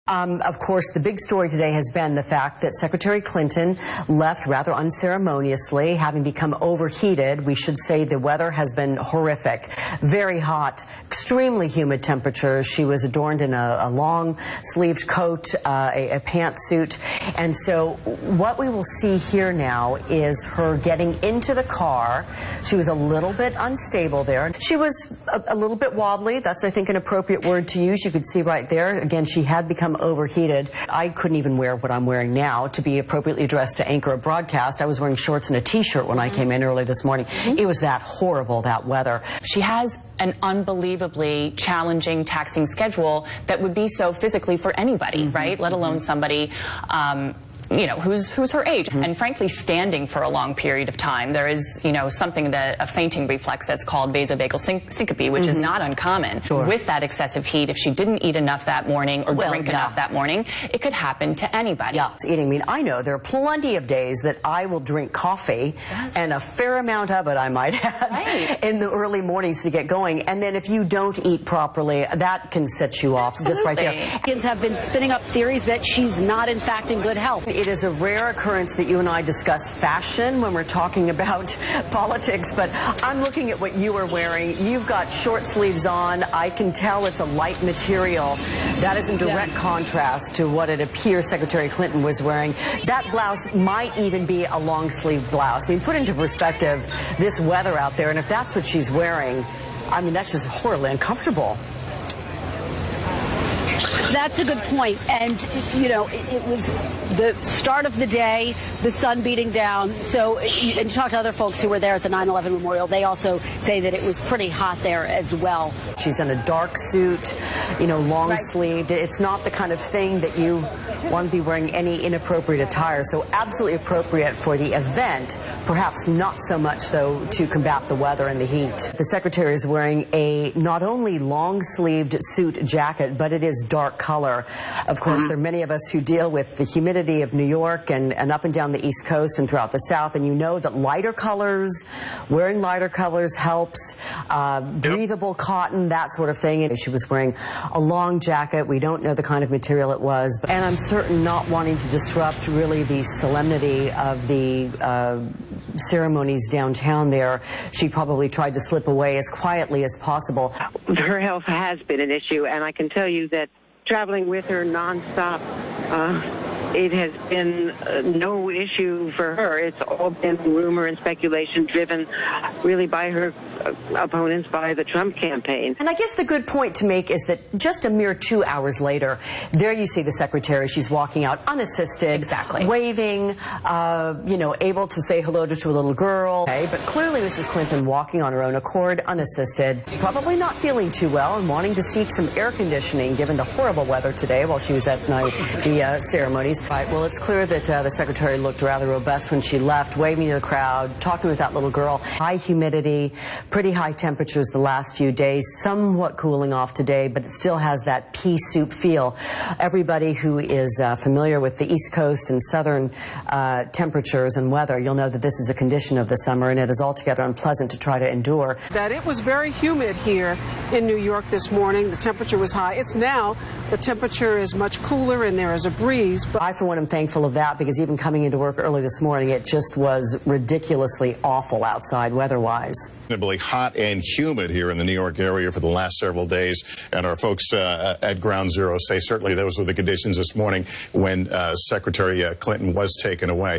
Of course, the big story today has been the fact that Secretary Clinton left rather unceremoniously, having become overheated. We should say the weather has been horrific. Very hot, extremely humid temperatures. She was adorned in a long-sleeved coat, a pantsuit. And so what we will see here now is her getting into the car. She was a little bit unstable there. She was a little bit wobbly. That's, I think, an appropriate word to use. You could see right there. Again, she had become overheated. I couldn't even wear what I'm wearing now to be appropriately dressed to anchor a broadcast. I was wearing shorts and a t-shirt when I came in early this morning. It was that horrible, that weather. She has an unbelievably challenging, taxing schedule that would be so physically for anybody, right? Let alone somebody you know, who's her age. And frankly, standing for a long period of time. There is, you know, something that a fainting reflex that's called vasovagal syncope, which is not uncommon. With that excessive heat, if she didn't eat enough that morning or drink enough that morning, it could happen to anybody. Yeah, it's eating. I mean, I know there are plenty of days that I will drink coffee, and a fair amount of it I might add, in the early mornings to get going. And then if you don't eat properly, that can set you off just right there. Kids have been spinning up theories that she's not, in fact, in good health. It is a rare occurrence that you and I discuss fashion when we're talking about politics, but I'm looking at what you are wearing. You've got short sleeves on. I can tell it's a light material. That is in direct contrast to what it appears Secretary Clinton was wearing. That blouse might even be a long-sleeve blouse. I mean, put into perspective this weather out there, and if that's what she's wearing, I mean, that's just horribly uncomfortable. That's a good point. And, you know, it was the start of the day, the sun beating down. So, and you talk to other folks who were there at the 9/11 memorial, they also say that it was pretty hot there as well. She's in a dark suit, you know, long-sleeved. It's not the kind of thing that you want to be wearing any inappropriate attire. So absolutely appropriate for the event, perhaps not so much, though, to combat the weather and the heat. The secretary is wearing a not only long-sleeved suit jacket, but it is dark color. Of course, there are many of us who deal with the humidity of New York and up and down the East Coast and throughout the South, and you know that lighter colors, wearing lighter colors helps, breathable cotton, that sort of thing. And she was wearing a long jacket. We don't know the kind of material it was, and I'm certain not wanting to disrupt really the solemnity of the ceremonies downtown there. She probably tried to slip away as quietly as possible. Her health has been an issue, and I can tell you that traveling with her nonstop, it has been no issue for her. It's all been rumor and speculation driven really by her opponents, by the Trump campaign. And I guess the good point to make is that just a mere 2 hours later, there you see the secretary. She's walking out unassisted, waving, you know, able to say hello to a little girl. Okay, but clearly Mrs. Clinton walking on her own accord, unassisted, probably not feeling too well and wanting to seek some air conditioning given the horrible weather today while she was at the ceremonies. Right, well, it's clear that the secretary looked rather robust when she left, waving to the crowd, talking with that little girl. High humidity, pretty high temperatures the last few days, somewhat cooling off today, but it still has that pea soup feel. Everybody who is familiar with the East Coast and southern temperatures and weather, you'll know that this is a condition of the summer, and it is altogether unpleasant to try to endure. That it was very humid here in New York this morning. The temperature was high. It's now, the temperature is much cooler and there is a breeze. But I, for one, am thankful of that, because even coming into work early this morning, it just was ridiculously awful outside weather-wise. Reasonably hot and humid here in the New York area for the last several days, and our folks at Ground Zero say certainly those were the conditions this morning when Secretary Clinton was taken away.